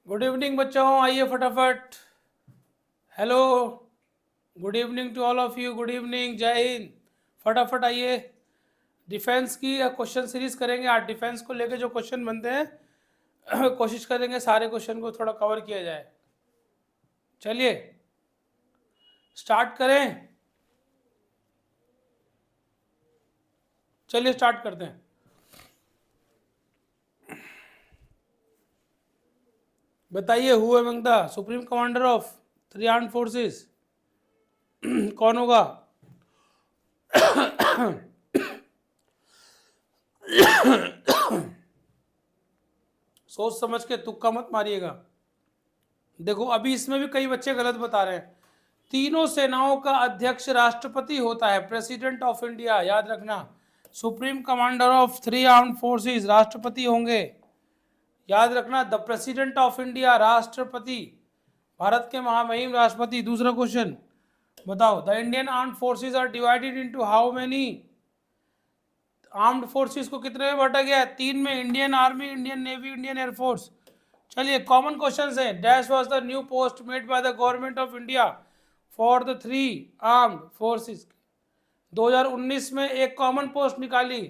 Good evening बच्चों, आइए फटाफट। Hello, good evening to all of you. Good evening, जय हिंद। फटाफट आइए। डिफेंस की क्वेश्चन सीरीज करेंगे आज। डिफेंस को लेके जो क्वेश्चन बनते हैं कोशिश करेंगे सारे क्वेश्चन को थोड़ा कवर किया जाए। चलिए स्टार्ट करें। चलिए स्टार्ट करते हैं। बताइए, who among the supreme commander of 3 armed forces कौन होगा? सोच समझ के तुक्का मत मारिएगा। देखो अभी इसमें भी कई बच्चे गलत बता रहे हैं। तीनों सेनाओं का अध्यक्ष राष्ट्रपति होता है, प्रेसिडेंट ऑफ इंडिया, याद रखना। Supreme commander of 3 armed forces राष्ट्रपति होंगे, याद रखना। द प्रेसिडेंट ऑफ इंडिया राष्ट्रपति, भारत के महामहिम राष्ट्रपति। दूसरा क्वेश्चन बताओ, the Indian armed forces are divided into how many? Armed forces को कितने में बांटा गया है? 3 में। Indian army, Indian navy, Indian air force. चलिए कॉमन क्वेश्चन है। Dash was the new post made by the government of India for the 3 armed forces. 2019 में एक कॉमन पोस्ट निकाली,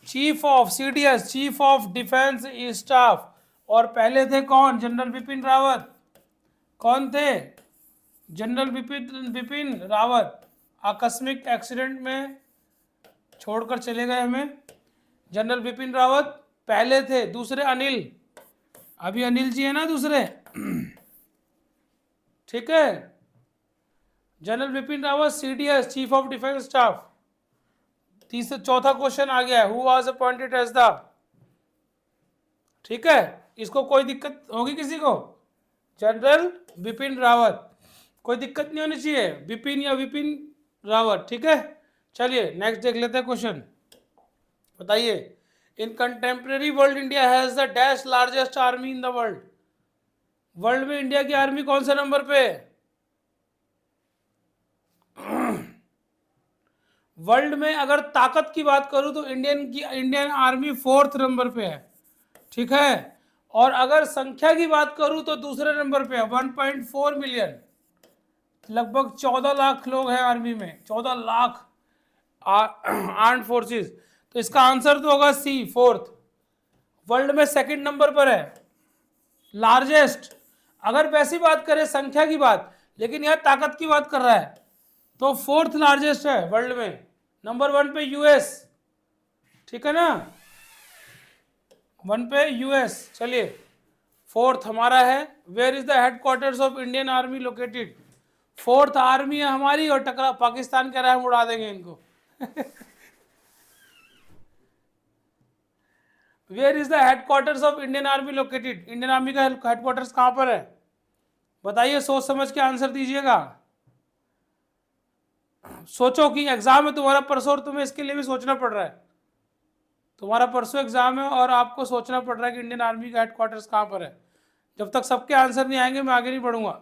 chief of CDS, chief of defence staff. और पहले थे कौन? General Bipin Rawat. कौन थे? जनरल बिपिन रावत। आकस्मिक एक्सीडेंट में छोड़कर चले गए हमें। जनरल बिपिन रावत पहले थे। दूसरे अनिल, अभी अनिल जी है ना दूसरे, ठीक है। General Bipin Rawat CDS, chief of defence staff. तीसरा चौथा क्वेश्चन आ गया है, who was appointed as the, ठीक है। इसको कोई दिक्कत होगी किसी को? जनरल बिपिन रावत, कोई दिक्कत नहीं होनी चाहिए, बिपिन या विपिन रावत, ठीक है। चलिए नेक्स्ट देख लेते हैं क्वेश्चन। बताइए, इन contemporary world India has the dash largest army in the world. World में इंडिया की आर्मी कौन से नंबर पे है? वर्ल्ड में अगर ताकत की बात करूं तो इंडियन आर्मी 4th नंबर पे है, ठीक है। और अगर संख्या की बात करूं तो दूसरे नंबर पे है, 1.4 मिलियन। लगभग 14 लाख लोग हैं आर्मी में, 14 लाख आर्म्ड फोर्सेस। तो इसका आंसर तो होगा सी, 4th। वर्ल्ड में सेकंड नंबर पर है, लार्जेस्ट। अगर वैसी बात करें संख्या की बात, लेकिन यह ताकत की बात कर रहा है, तो 4th लार्जेस्ट है वर्ल्ड में। नंबर 1 पे यूएस, ठीक है ना, 1 पे यूएस। चलिए 4th हमारा है। Where is the headquarters of Indian army located? 4th army है हमारी, और टकरा पाकिस्तान कह रहा है हम उड़ा देंगे इनको। Where is the headquarters of Indian army located? Indian army का हेडक्वार्टर्स कहां पर है? बताइए, सोच समझ के आंसर दीजिएगा। सोचो कि एग्जाम है तुम्हारा परसों, और तुम्हें इसके लिए भी सोचना पड़ रहा है। तुम्हारा परसों एग्जाम है और आपको सोचना पड़ रहा है कि इंडियन आर्मी का हेडक्वार्टर्स कहां पर है। जब तक सबके आंसर नहीं आएंगे मैं आगे नहीं बढ़ूंगा।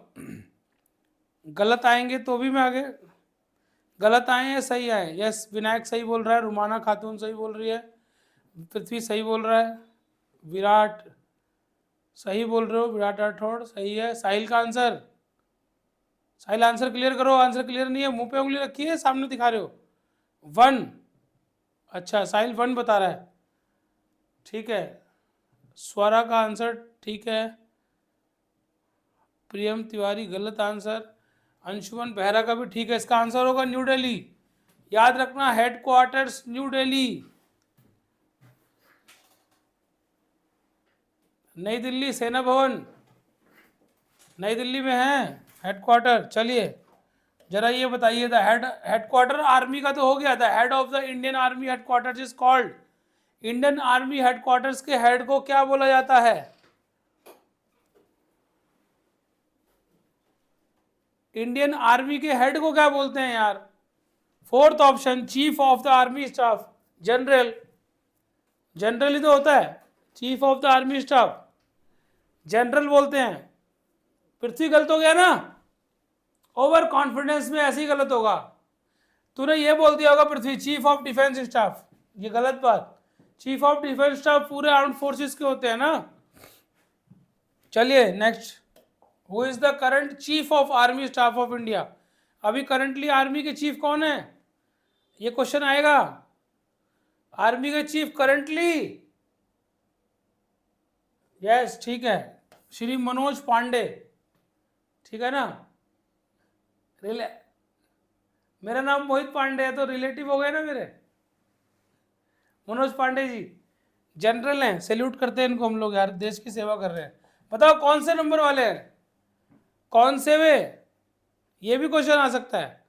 गलत आएंगे तो भी मैं आगे, गलत आए या सही आए? यस, विनायक सही बोल रहा है, रुमाना खातून सही बोल रही है, पृथ्वी सही बोल रहा है, विराट सही बोल रहे हो, विराट राठौड़ सही है। साहिल का आंसर, साहिल आंसर क्लियर करो। आंसर क्लियर नहीं है, मुंह पे उंगली रखी है, सामने दिखा रहे हो। 1, अच्छा साहिल 1 बता रहा है, ठीक है। स्वरा का आंसर ठीक है। प्रियम तिवारी गलत आंसर। अंशुमन बेहरा का भी ठीक है। इसका आंसर होगा न्यू दिल्ली, याद रखना, हेडक्वार्टर्स न्यू दिल्ली। नई दिल्ली सेना भवन नई दिल्ली में है हेडक्वार्टर। चलिए जरा ये बताइए, द हेडक्वार्टर आर्मी का तो हो गया, the head of the Indian army headquarters is called. Indian army headquarters के हेड को क्या बोला जाता है? इंडियन आर्मी के हेड को क्या बोलते हैं यार? 4th option, chief of the army staff, general. General ही तो होता है chief of the army staff, general बोलते हैं। पृथ्वी गलत हो गया ना, ओवर कॉन्फिडेंस में ऐसे ही गलत होगा। तूने ये बोल दिया होगा पृथ्वी चीफ ऑफ डिफेंस स्टाफ, ये गलत बात। चीफ ऑफ डिफेंस स्टाफ पूरे आर्म्ड फोर्सेस के होते हैं ना। चलिए next, who is the current chief of army staff of India? अभी करंटली आर्मी के चीफ कौन है, ये क्वेश्चन आएगा। आर्मी के चीफ करंटली, यस ठीक है, श्री मनोज पांडे, ठीक है ना। मेरा नाम मोहित पांडे है तो रिलेटिव हो गए ना मेरे। मनोज पांडे जी जनरल हैं, सैल्यूट करते हैं इनको हम लोग, यार देश की सेवा कर रहे हैं। बताओ कौन से नंबर वाले हैं, कौन से वे, ये भी क्वेश्चन आ सकता है।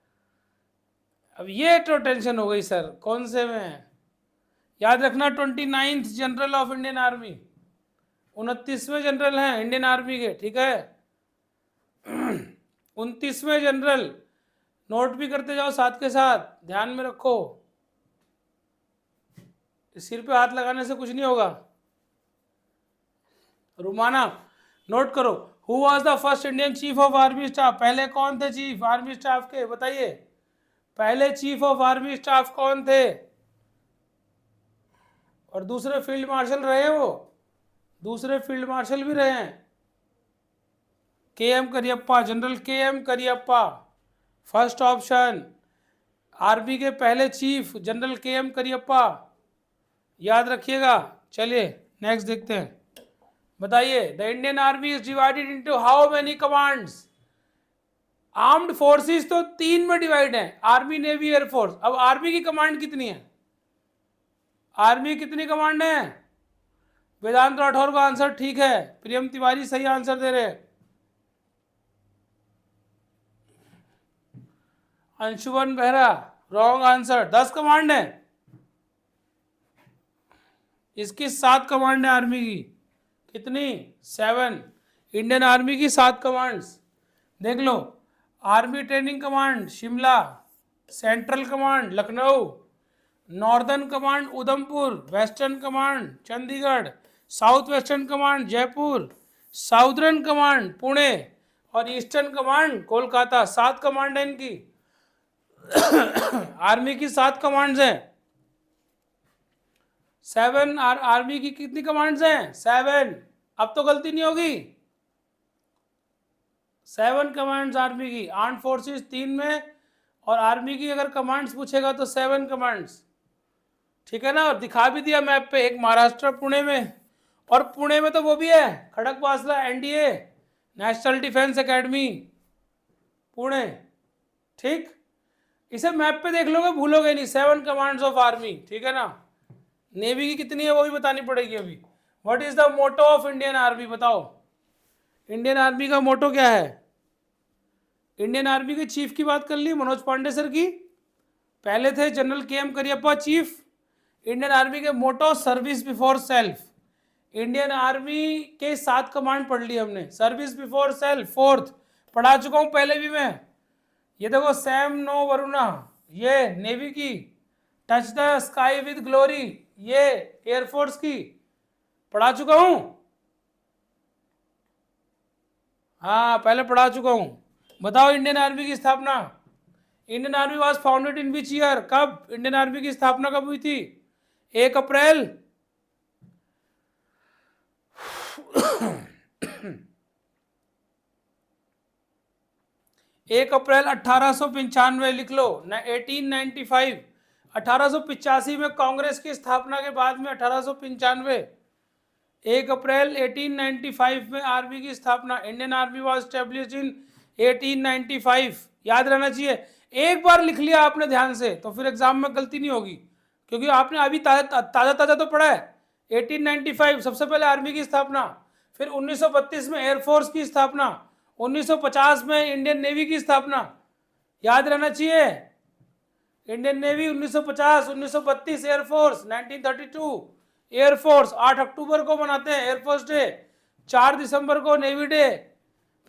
अब ये तो टेंशन हो गई सर, कौन से में है, याद रखना 29th general of Indian army, 29वें जनरल हैं इंडियन आर्मी के, ठीक है 29वें जनरल, नोट भी करते जाओ साथ के साथ, ध्यान में रखो, सिर पे हाथ लगाने से कुछ नहीं होगा। रुमाना नोट करो, who was the first Indian chief of army staff? पहले कौन थे चीफ आर्मी स्टाफ के, बताइए पहले चीफ ऑफ आर्मी स्टाफ कौन थे? और दूसरे फील्ड मार्शल रहे, वो दूसरे फील्ड मार्शल भी रहे हैं, K M Cariappa, general K M Cariappa, first option. Army के पहले chief general K M Cariappa, याद रखिएगा। चलिए नेक्स्ट देखते हैं, बताइए the Indian army is divided into how many commands? Armed forces तो 3 में डिवाइड है, आर्मी नेवी एयरफोर्स। अब आर्मी की कमांड कितनी है, आर्मी कितनी कमांड है? वेदांत राठौर का आंसर ठीक है, प्रियम तिवारी सही आंसर दे रहे हैं, Anshuman Behera wrong answer, 10 command है, इसकी 7 कमांड है आर्मी की, कितनी? 7। इंडियन आर्मी की 7 कमांड्स देख लो, army training command Shimla, central command Lucknow, northern command Udhampur, western command Chandigarh, south western command Jaipur, southern command Pune और ईस्टर्न कमांड कोलकाता। 7 कमांड है इनकी आर्मी की 7 कमांड्स हैं। 7 आर्मी की कितनी कमांड्स हैं? 7। अब तो गलती नहीं होगी, 7 कमांड्स आर्मी की, आर्म फोर्सेस 3 में, और आर्मी की अगर कमांड्स पूछेगा तो 7 कमांड्स, ठीक है ना। और दिखा भी दिया मैप पे, एक महाराष्ट्र पुणे में, और पुणे में तो वो भी है Khadakwasla NDA national defence academy Pune, ठीक। इसे मैप पे देख लोगे भूलोगे नहीं, 7 कमांड्स ऑफ आर्मी, ठीक है ना। नेवी की कितनी है वो भी बतानी पड़ेगी अभी। What is the motto of Indian army, बताओ इंडियन आर्मी का मोटो क्या है? इंडियन आर्मी के चीफ की बात कर ली मनोज पांडे सर की, पहले थे general K M Cariappa chief. Indian army के motto service before self. Indian army के 7 कमांड पढ़ ली हमने, सर्विस बिफोर सेल्फ 4th पढ़ा चुका हूं पहले भी मैं। ये देखो सैम नो वरुणा, ये नेवी की, touch the sky with glory, ये एयरफोर्स की पढ़ा चुका हूं, हाँ पहले पढ़ा चुका हूं। बताओ इंडियन आर्मी की स्थापना, Indian army was founded in which year? कब इंडियन आर्मी की स्थापना कब हुई थी? 1 अप्रैल 1 अप्रैल 1895 लिख लो, 1895। 1885 में कांग्रेस की स्थापना के बाद में 1895, 1 अप्रैल 1895 में आर्मी की स्थापना। Indian army was established in 1895, याद रहना चाहिए। एक बार लिख लिया आपने ध्यान से तो फिर एग्जाम में गलती नहीं होगी, क्योंकि आपने अभी ताजा तो पढ़ा है। 1895 सबसे पहले आर्मी की स्थापना, फिर 1932 में एयरफोर्स की स्थापना, 1950 में इंडियन नेवी की स्थापना, याद रहना चाहिए। Indian navy 1950, 1932 air force, 1932 air force. 8 अक्टूबर को मनाते हैं एयरफोर्स डे, 4 दिसंबर को नेवी डे,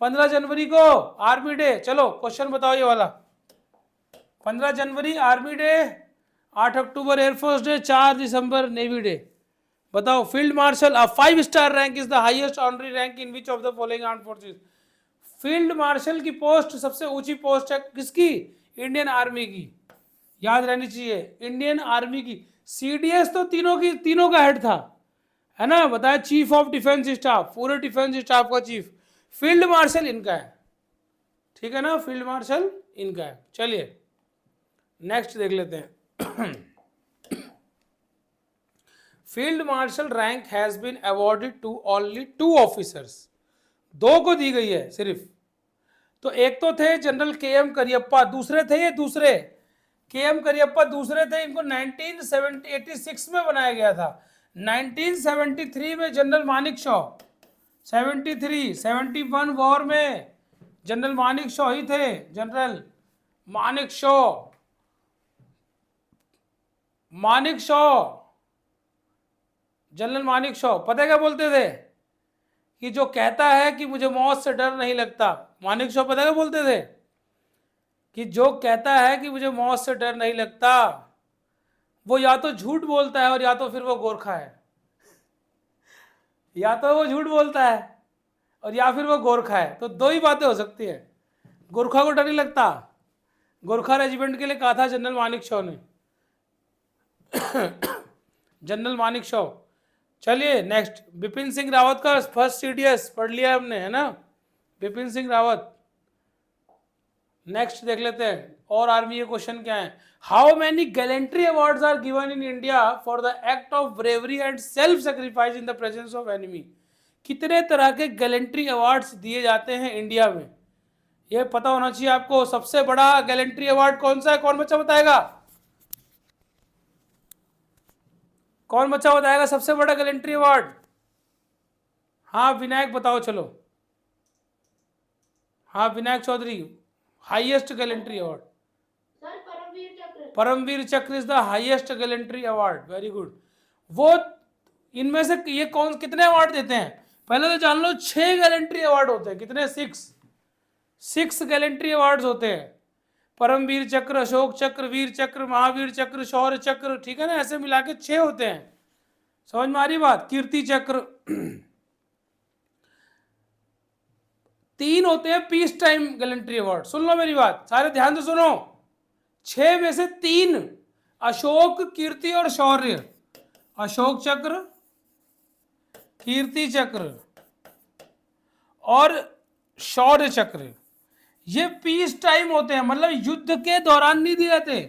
15 जनवरी को आर्मी डे। चलो क्वेश्चन बताओ ये वाला, 15 जनवरी आर्मी डे, 8 अक्टूबर एयरफोर्स डे, 4 दिसंबर नेवी डे। बताओ field marshal, 5 star rank is the highest honorary rank in which of the following armed forces? Field marshal की पोस्ट सबसे ऊंची पोस्ट है किसकी? इंडियन आर्मी की, याद रहनी चाहिए इंडियन आर्मी की। सीडीएस तो तीनों का हेड था, है ना, बताया चीफ ऑफ डिफेंस स्टाफ, पूरे डिफेंस स्टाफ का चीफ। फील्ड मार्शल इनका है, ठीक है ना, फील्ड मार्शल इनका है। चलिए नेक्स्ट देख लेते हैं। Field marshal rank has been awarded to only 2 officers, 2 को दी गई है सिर्फ। तो एक तो थे जनरल के एम करियप्पा, दूसरे थे ये दूसरे के एम करियप्पा दूसरे थे, इनको 1986 में बनाया गया था। 1973 में जनरल मानिक शॉ, 71 वॉर में जनरल मानिक शॉ ही थे, जनरल मानिक शॉ, मानिक शॉ, जनरल मानिक शॉ। पता है क्या बोलते थे कि जो कहता है कि मुझे मौत से डर नहीं लगता, मानिक शॉ पता है क्या बोलते थे कि जो कहता है कि मुझे मौत से डर नहीं लगता वो या तो झूठ बोलता है और या तो फिर वो गोरखा है। या तो वो झूठ बोलता है और या फिर वो गोरखा है। तो 2 ही बातें हो सकती है। गोरखा को डर नहीं लगता, गोरखा रेजिमेंट के लिए कहा था जनरल मानिक शॉ ने। जनरल मानिक शॉ। चलिए नेक्स्ट, बिपिन सिंह रावत का फर्स्ट सीडीएस पढ़ लिया हमने, है ना, बिपिन सिंह रावत। नेक्स्ट देख लेते हैं और आर्मी के क्वेश्चन क्या है। How many gallantry awards are given in India for the act of bravery and self sacrifice in the presence of enemy. कितने तरह के गैलेंट्री अवार्ड्स दिए जाते हैं इंडिया में, ये पता होना चाहिए आपको। सबसे बड़ा गैलेंट्री अवार्ड कौन सा है, कौन बच्चा बताएगा, कौन बच्चा बताएगा सबसे बड़ा गैलेंट्री अवार्ड? हाँ विनायक बताओ, चलो। हाँ Vinayak Chaudhary, highest gallantry award. Sir Paramvir Chakra. Paramvir Chakra is the highest gallantry award, very good. वो इनमें से ये कौन कितने अवार्ड देते हैं पहले तो जान लो। 6 गैलेंट्री अवार्ड होते हैं, कितने, 6 गैलेंट्री अवार्ड्स होते हैं। परमवीर चक्र, अशोक चक्र, वीर चक्र, महावीर चक्र, शौर्य चक्र, ठीक है ना, ऐसे मिला के 6 होते हैं। समझ में आ रही बात? कीर्ति चक्र। 3 होते हैं पीस टाइम गैलेंट्री अवार्ड। सुन लो मेरी बात, सारे ध्यान से सुनो। 6 में से 3 अशोक, कीर्ति और शौर्य। अशोक चक्र, कीर्ति चक्र और शौर्य चक्र, ये पीस टाइम होते हैं, मतलब युद्ध के दौरान नहीं दिए जाते।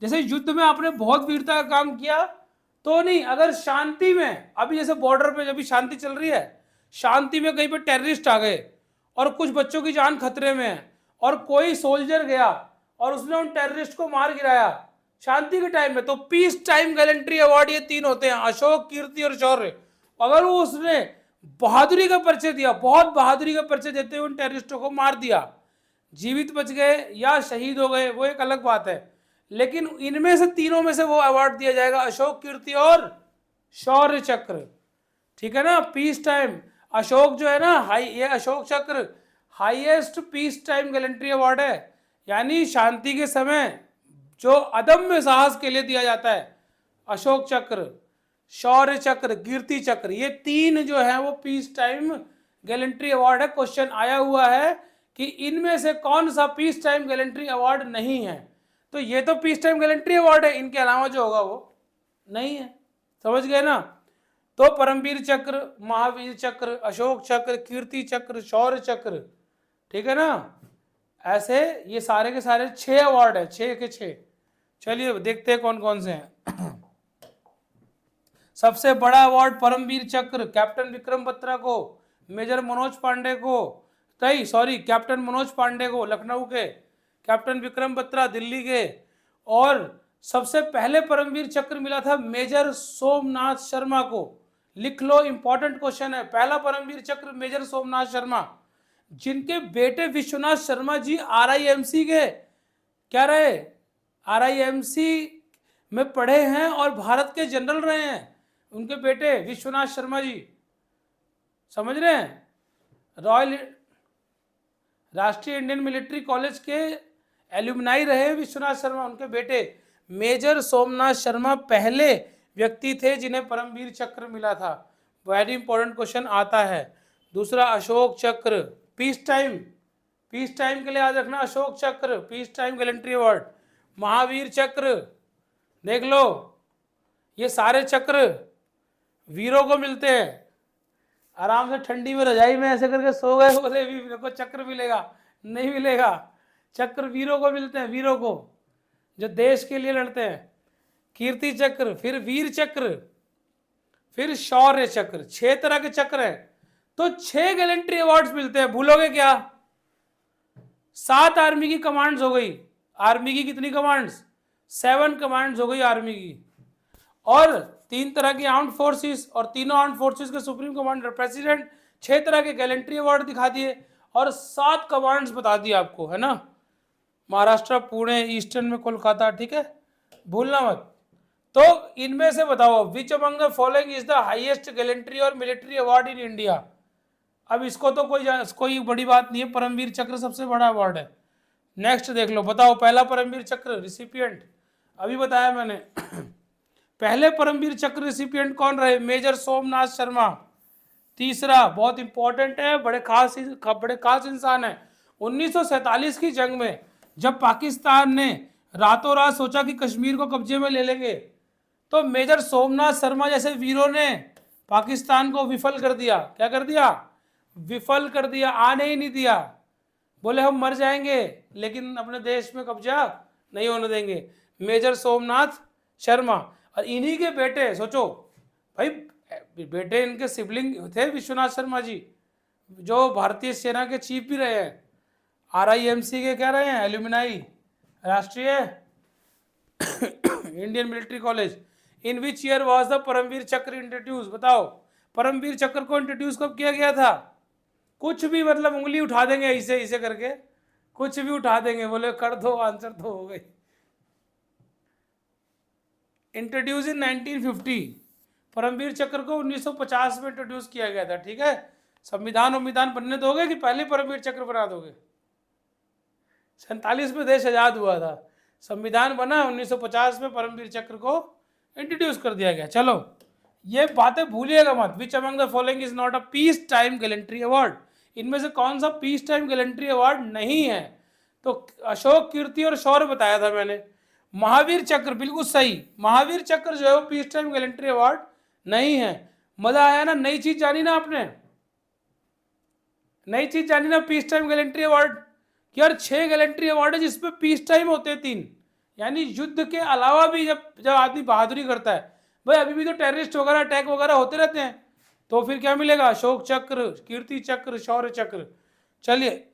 जैसे युद्ध में आपने बहुत वीरता का काम किया तो नहीं, अगर शांति में, अभी जैसे बॉर्डर पे जब शांति चल रही है, शांति में कहीं पे टेररिस्ट आ गए और कुछ बच्चों की जान खतरे में है और कोई सोल्जर गया और उसने उन टेररिस्ट को मार गिराया शांति के टाइम में, तो पीस टाइम गैलेंट्री अवार्ड ये 3 होते हैं, अशोक, कीर्ति और शौर्य। अगर वो उसने बहादुरी का परिचय दिया, बहुत बहादुरी का परिचय देते हुए उन टेररिस्टों को मार दिया, जीवित बच गए या शहीद हो गए, वो एक अलग बात है, लेकिन इनमें से तीनों में से वो अवार्ड दिया जाएगा, अशोक, कीर्ति और शौर्य चक्र, ठीक है ना। पीस टाइम अशोक जो है ना, ये अशोक चक्र highest peace time gallantry award है, यानी शांति के समय जो अदम्य साहस के लिए दिया जाता है, अशोक चक्र, शौर्य चक्र, कीर्ति चक्र, ये 3 जो है वो पीस टाइम गैलेंट्री अवार्ड है। क्वेश्चन आया हुआ है कि इनमें से कौन सा पीस टाइम गैलेंट्री अवार्ड नहीं है, तो ये तो पीस टाइम गैलेंट्री अवार्ड है, इनके अलावा जो होगा वो नहीं है। समझ गए ना? तो परमवीर चक्र, महावीर चक्र, अशोक चक्र, कीर्ति चक्र, शौर्य चक्र, ठीक है ना, ऐसे ये सारे के सारे 6 अवार्ड है, 6 के 6। चलिए देखते हैं कौन कौन से हैं। सबसे बड़ा अवार्ड परमवीर चक्र कैप्टन विक्रम बत्रा को, मेजर मनोज पांडे को, कैप्टन मनोज पांडे को लखनऊ के, कैप्टन विक्रम बत्रा दिल्ली के, और सबसे पहले परमवीर चक्र मिला था मेजर सोमनाथ शर्मा को। लिख लो, इंपॉर्टेंट क्वेश्चन है। पहला परमवीर चक्र मेजर सोमनाथ शर्मा, जिनके बेटे विश्वनाथ शर्मा जी RIMC के क्या रहे, RIMC में पढ़े हैं और भारत के जनरल रहे हैं, उनके बेटे विश्वनाथ शर्मा जी, समझ रहे हैं, रॉयल राष्ट्रीय इंडियन मिलिट्री कॉलेज के एल्यूमनाई रहे विश्वनाथ शर्मा, उनके बेटे मेजर सोमनाथ शर्मा पहले व्यक्ति थे जिन्हें परमवीर चक्र मिला था। वेरी इंपॉर्टेंट क्वेश्चन आता है। दूसरा अशोक चक्र पीस टाइम के लिए याद रखना, अशोक चक्र peace time gallantry award. Mahavir चक्र देख लो, ये सारे चक्र, वीरों को मिलते हैं, आराम से ठंडी में रजाई में ऐसे करके सो गए, बोले भी मेरे को चक्र मिलेगा, नहीं मिलेगा। चक्र वीरों को मिलते हैं, वीरों को जो देश के लिए लड़ते हैं। कीर्ति चक्र, फिर वीर चक्र, फिर शौर्य चक्र, 6 तरह के चक्र हैं। तो 6 गैलेंट्री अवार्ड्स मिलते हैं, भूलोगे क्या? 7 आर्मी की कमांड्स हो गई। आर्मी की कितनी कमांड्स? 7 कमांड्स हो गई आर्मी की। और 3 तरह की आर्म्ड फोर्सेस, और तीनों आर्म्ड फोर्सेस के सुप्रीम कमांडर प्रेसिडेंट। 6 तरह के गैलेंट्री अवार्ड दिखा दिए और 7 कमांड्स बता दिए आपको, है ना। महाराष्ट्र, पुणे, ईस्टर्न में कोलकाता, ठीक है, भूलना मत। तो इनमें से बताओ, which among the following is the highest gallantry और मिलिट्री अवार्ड इन इंडिया? अब इसको तो कोई बड़ी बात नहीं है, परमवीर चक्र सबसे बड़ा अवार्ड है। नेक्स्ट देख लो, बताओ पहला परमवीर चक्र रिसिपिएंट, अभी बताया मैंने। पहले परमवीर चक्र रिसिपिएंट कौन रहे? मेजर सोमनाथ शर्मा। तीसरा बहुत इंपॉर्टेंट है, बड़े खास इंसान है। 1947 की जंग में जब पाकिस्तान ने रातों रात सोचा कि कश्मीर को कब्जे में ले लेंगे, तो मेजर सोमनाथ शर्मा जैसे वीरों ने पाकिस्तान को विफल कर दिया। क्या कर दिया? विफल कर दिया, आने ही नहीं दिया। बोले हम मर जाएंगे लेकिन अपने देश में कब्जा नहीं होने देंगे। मेजर सोमनाथ शर्मा। और इन्हीं के बेटे, सोचो भाई, बेटे इनके सिबलिंग थे विश्वनाथ शर्मा जी, जो भारतीय सेना के चीफ भी रहे हैं, RIMC के क्या रहे हैं, alumni, Rashtriya Indian military college. In which year was the Paramvir Chakra introduce? बताओ, परमवीर चक्र को इंट्रोड्यूस कब किया गया था? कुछ भी, मतलब उंगली उठा देंगे ऐसे ऐसे करके, कुछ भी उठा देंगे, बोले कर दो, आंसर तो हो गई। इंट्रोड्यूस इन 1950। परमवीर चक्र को 1950 में इंट्रोड्यूस किया गया था, ठीक है। संविधान बनने दोगे कि पहले परमवीर चक्र बना दोगे? 47 में देश आजाद हुआ था, संविधान बना 1950 में, परमवीर चक्र को इंट्रोड्यूस कर दिया गया। चलो ये बातें भूलिएगा मत। Which among the following is not a peace time gallantry award? इनमें से कौन सा पीस टाइम गैलेंट्री अवार्ड नहीं है? तो अशोक, कीर्ति और शौर्य बताया था मैंने। महावीर चक्र बिल्कुल सही, महावीर चक्र जो है वो पीस टाइम गैलेंट्री अवार्ड नहीं है। मजा आया ना? नई चीज जानी ना आपने, नई चीज जानी ना, पीस टाइम गैलेंट्री अवार्ड। यार 6 गैलेंट्री अवार्ड है जिसपे पीस टाइम होते हैं 3, यानी युद्ध के अलावा भी जब आदमी बहादुरी करता है। भाई अभी भी तो टेररिस्ट वगैरह अटैक वगैरह होते रहते हैं, तो फिर क्या मिलेगा? अशोक चक्र, कीर्ति चक्र, शौर्य चक्र। चलिए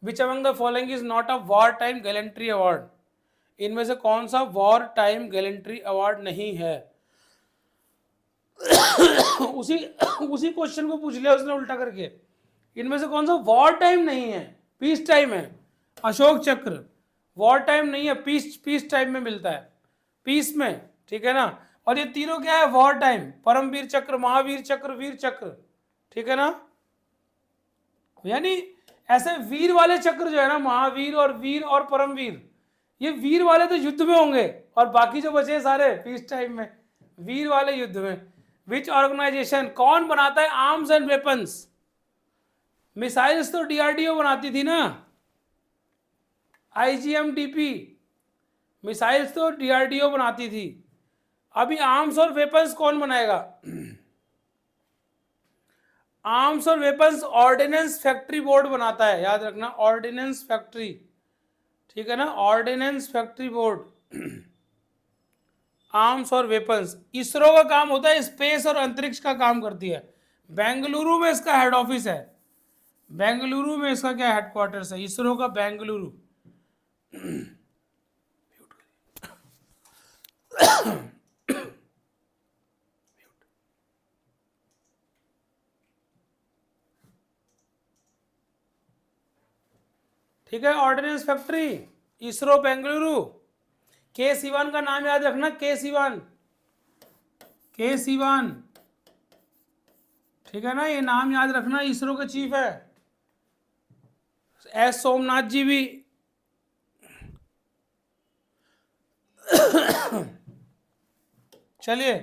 which among the following is not a war time gallantry award? इनमें से कौन सा वॉर टाइम गैलेंट्री अवार्ड नहीं है? उसी क्वेश्चन को पूछ लिया उसने उल्टा करके। इनमें से कौन सा वॉर टाइम नहीं है, पीस टाइम है? अशोक चक्र वॉर टाइम नहीं है, पीस टाइम में मिलता है, पीस में, ठीक है ना। और ये तीनों क्या है? War time. परमवीर चक्र, महावीर चक्र, वीर चक्र, ठीक है ना। यानी ऐसे वीर वाले चक्र जो है ना, महावीर और वीर और परमवीर, ये वीर वाले तो युद्ध में होंगे और बाकी जो बचे सारे पीस टाइम में, वीर वाले युद्ध में। विच ऑर्गेनाइजेशन, कौन बनाता है आर्म्स एंड वेपन्स? मिसाइल्स तो DRDO बनाती थी ना, IGMDP, मिसाइल्स तो DRDO बनाती थी। अभी आर्म्स और वेपन्स कौन बनाएगा? आर्म्स और वेपन्स ऑर्डिनेंस फैक्ट्री बोर्ड बनाता है, याद रखना, ऑर्डिनेंस फैक्ट्री, ठीक है ना, ऑर्डिनेंस फैक्ट्री बोर्ड। आर्म्स और वेपन्स। इसरो का काम होता है स्पेस और अंतरिक्ष का काम करती है, बेंगलुरु में इसका हेड ऑफिस है, बेंगलुरु में इसका क्या हेडक्वार्टर्स है, इसरो का, बेंगलुरु। ठीक है, ऑर्डिनेंस फैक्ट्री, इसरो, बेंगलुरु। के सिवान का नाम याद रखना, के सिवान, के सिवान, ठीक है ना, ये नाम याद रखना, इसरो के चीफ है। एस सोमनाथ जी भी। चलिए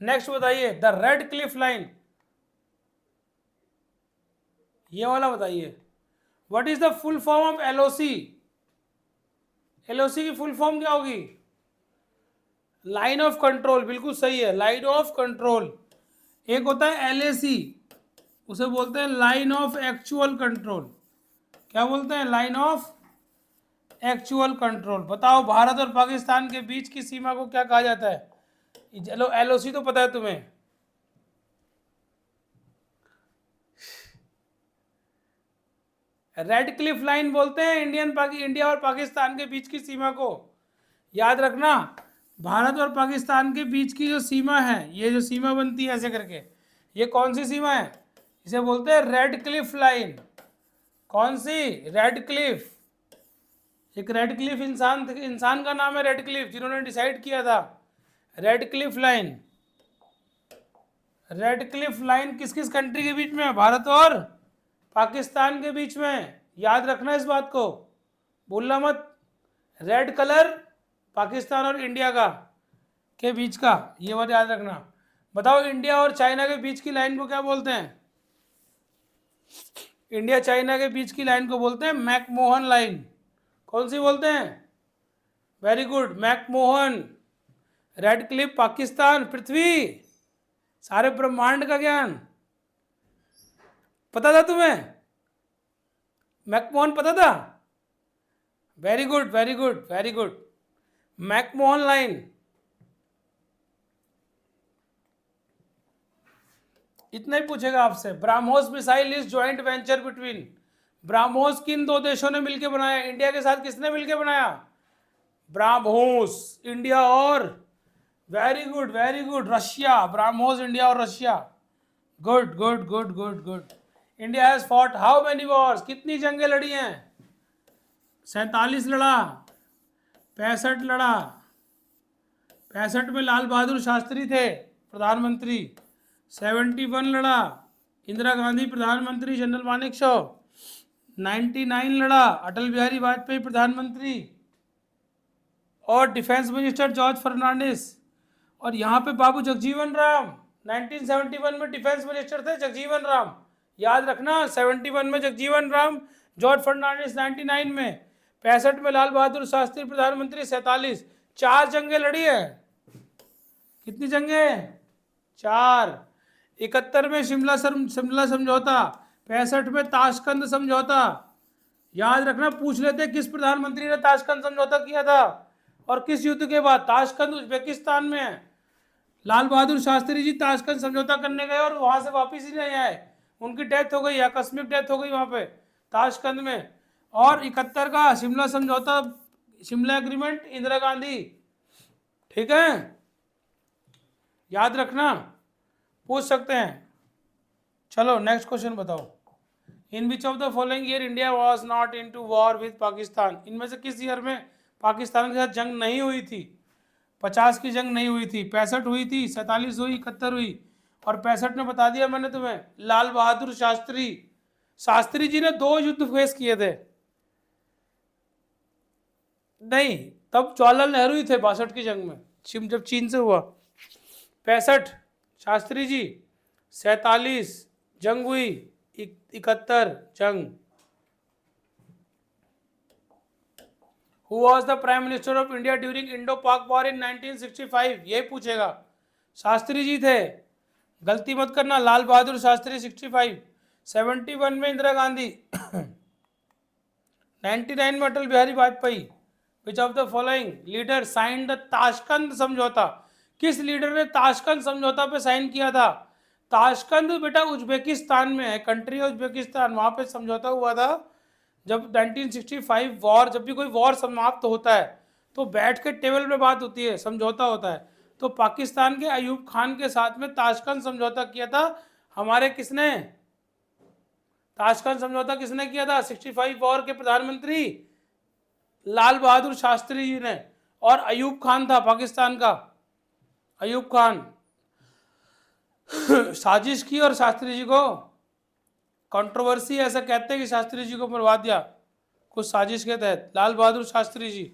नेक्स्ट बताइए, द रेड क्लिफ लाइन, ये वाला बताइए। What is the full form of LOC? LOC की फुल फॉर्म क्या होगी? लाइन ऑफ कंट्रोल, बिल्कुल सही है, लाइन ऑफ कंट्रोल। एक होता है एलएसी, उसे बोलते हैं लाइन ऑफ एक्चुअल कंट्रोल। क्या बोलते हैं? Line of actual control. बताओ भारत और पाकिस्तान के बीच की सीमा को क्या कहा जाता है? चलो एलओसी तो पता है तुम्हें। रेड क्लिफ लाइन बोलते हैं इंडिया और पाकिस्तान के बीच की सीमा को। याद रखना, भारत और पाकिस्तान के बीच की जो सीमा है, ये जो सीमा बनती है ऐसे करके, ये कौन सी सीमा है? इसे बोलते हैं रेड क्लिफ लाइन। कौन सी? Radcliffe. एक रेड क्लिफ इंसान का नाम है रेड क्लिफ, जिन्होंने डिसाइड किया था red Cliff line. Red Cliff line किस किस कंट्री के बीच में है? भारत और पाकिस्तान के बीच में। याद रखना इस बात को, भूलना मत। रेड कलर पाकिस्तान और इंडिया का के बीच का, ये बात याद रखना। बताओ इंडिया और चाइना के बीच की लाइन को क्या बोलते हैं? इंडिया चाइना के बीच की लाइन को बोलते हैं मैकमोहन लाइन। कौन सी बोलते हैं? Very good, McMahon. Radcliffe Pakistan, पृथ्वी, सारे ब्रह्मांड का ज्ञान पता था तुम्हें? मैकमोहन पता था? Very good very good very good. McMahon line. इतना ही पूछेगा आपसे। BrahMos missile is joint venture between. BrahMos किन दो देशों ने मिलकर बनाया? इंडिया के साथ किसने मिलकर बनाया? ब्राह्मोस, इंडिया और very good Russia. BrahMos India और Russia. Good good good good good. India has fought how many wars? कितनी जंगें लड़ी हैं? 47 लड़ा, 65 लड़ा। 65 में लाल बहादुर शास्त्री थे प्रधानमंत्री। 71 लड़ा, इंदिरा गांधी प्रधानमंत्री, जनरल मानेकशॉ। 99 लड़ा, अटल बिहारी वाजपेयी प्रधानमंत्री और डिफेंस मिनिस्टर जॉर्ज फर्नांडिस। और यहाँ पे बाबू जगजीवन राम 1971 में डिफेंस मिनिस्टर थे, जगजीवन राम। याद रखना, 71 में जगजीवन राम, जॉर्ज फर्नांडिस 99 में, 65 में लाल बहादुर शास्त्री प्रधानमंत्री, 47। 4 जंगें लड़ी है। कितनी जंगें? 4। 71 में शिमला समझौता, 65 में ताशकंद समझौता। याद रखना, पूछ लेते किस प्रधानमंत्री ने ताशकंद समझौता किया था और किस युद्ध के बाद। ताशकंद उज्बेकिस्तान में है। लाल बहादुर शास्त्री जी ताशकंद समझौता करने गए और वहां से वापिस ही नहीं आए, उनकी डेथ हो गई, आकस्मिक डेथ हो गई वहां पे ताशकंद में। और 71 का शिमला समझौता, शिमला एग्रीमेंट, इंदिरा गांधी। ठीक है, याद रखना, पूछ सकते हैं। चलो नेक्स्ट क्वेश्चन बताओ। In which of the following year India was not into war with Pakistan? इनमें से किस ईयर में पाकिस्तान के साथ जंग नहीं हुई थी? 50 की जंग नहीं हुई थी, 65 हुई थी, 47 हुई, 71 हुई। और 65 में बता दिया मैंने तुम्हें, लाल बहादुर शास्त्री जी ने 2 युद्ध फेस किए थे। नहीं, तब जवाहरलाल नेहरू ही थे 62 की जंग में, जब चीन से हुआ। 65 शास्त्री जी, 47 जंग हुई, 71 जंग। Who was the Prime Minister of India during Indo-Pak War in 1965? यही पूछेगा। शास्त्री जी थे, गलती मत करना, लाल बहादुर शास्त्री 65, 71 में इंदिरा गांधी, 99 में Atal Bihari Vajpayee. Which of the following leader signed the Tashkent समझौता? किस लीडर ने ताशकंद समझौता पे साइन किया था? ताशकंद बेटा उज्बेकिस्तान में है, कंट्री है उज्बेकिस्तान, वहां पे समझौता हुआ था। जब 1965 वॉर, जब भी कोई वॉर समाप्त होता है तो बैठ के टेबल पे बात होती है, समझौता होता है। तो पाकिस्तान के अयूब खान के साथ में ताशकंद समझौता किया था हमारे, किसने? ताशकंद समझौता किसने किया था? 65 वॉर के प्रधानमंत्री लाल बहादुर शास्त्री जी ने, और अयूब खान था पाकिस्तान का, अयूब खान। साजिश की और शास्त्री जी को कंट्रोवर्सी, ऐसा कहते हैं कि शास्त्री जी को मरवा दिया कुछ साजिश के तहत, लाल बहादुर शास्त्री जी।